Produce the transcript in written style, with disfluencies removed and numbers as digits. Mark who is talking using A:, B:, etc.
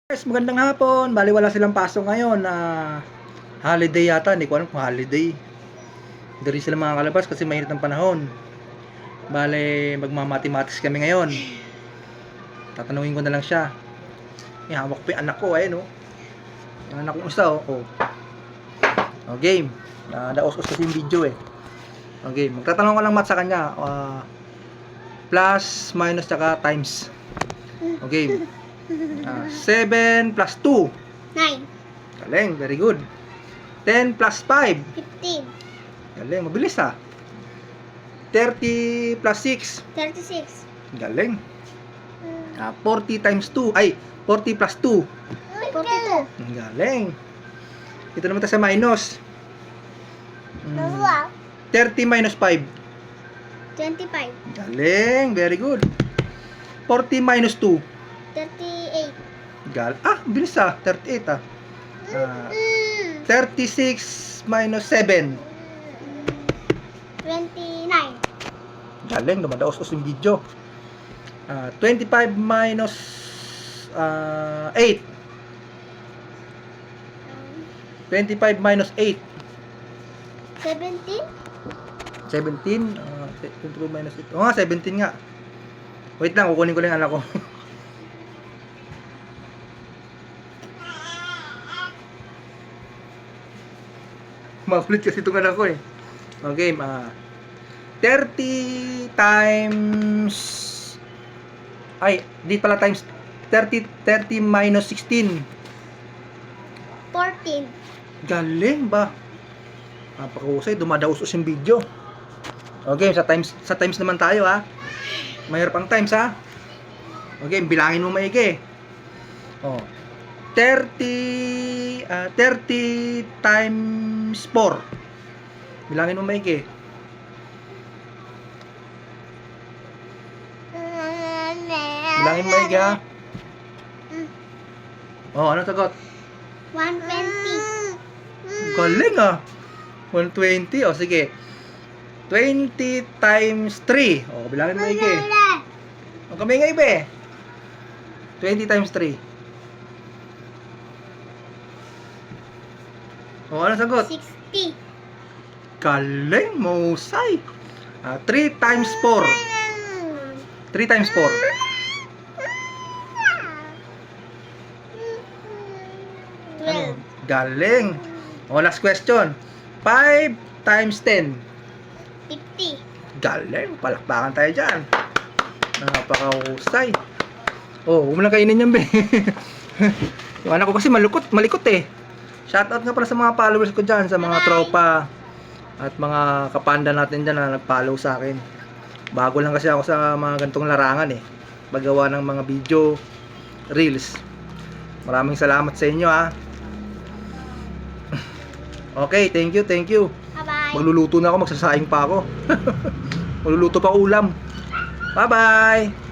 A: Guys, magandang hapon. Bali wala silang pasok ngayon na holiday yata. Hindi ko alam kung holiday. Hindi rin sila makakalabas kasi mainit ang panahon. Bali magmamathematics kami ngayon. Tatanungin ko na lang siya. Ihawak ko yung anak ko. Ayun o. Yung anak kong isa o. O game. Daos-os kasi yung video eh. O game. Magtatanong ko lang math sa kanya. Plus, minus, tsaka times. O game. 7 plus 2
B: 9.
A: Galing, very good. 10 plus 5
B: 15.
A: Galing, mabilis 30 plus 6
B: 36.
A: Galing. 40 times 2 ay 40 plus 2
B: 42.
A: Galing. Ito naman tayo sa minus. 30 minus 5
B: 25.
A: Galing, very good. 40 minus 2
B: 38.
A: Bilis 38 36 minus 7
B: 29.
A: Galing, dumadaos-os yung video. 25 minus 8 25 minus 8
B: 17.
A: 17 25 minus 8 nga, 17 nga. Wait lang, kukunin ko lang yung anak ko. Makulit kasi itong anak ko eh. Okay, 30 times di pala times 30 minus 16
B: 14.
A: Galing ba? Napakahusay, dumadaos-os yung video. Okay, sa times naman tayo Mayroon pang times Okay, bilangin mo maigi. 30 times 4. Bilangin mo maigi. Bilangin mo maigi ano sagot?
B: 120.
A: Galing 120. Sige. 20 times 3. Bilangin mo maigi. Kami nga ibe. 20 times 3. Ano sagot?
B: 60.
A: Galing, mahusay. 3 times 4. 3 times 4. Galing. Last question. 5 times 10.
B: 50.
A: Galing, palakpakan tayo dyan. Napakahusay. Huwag mo lang kainin yan, be. Yung anak ko kasi malikot eh. Shoutout nga pala sa mga followers ko dyan, sa mga tropa at mga kapanda natin dyan na nag-follow sa akin. Bago lang kasi ako sa mga gantong larangan eh. Paggawa ng mga video, reels. Maraming salamat sa inyo Okay, thank you.
B: Bye-bye.
A: Magluluto na ako, magsasaing pa ako. Magluluto pa ulam. Bye-bye!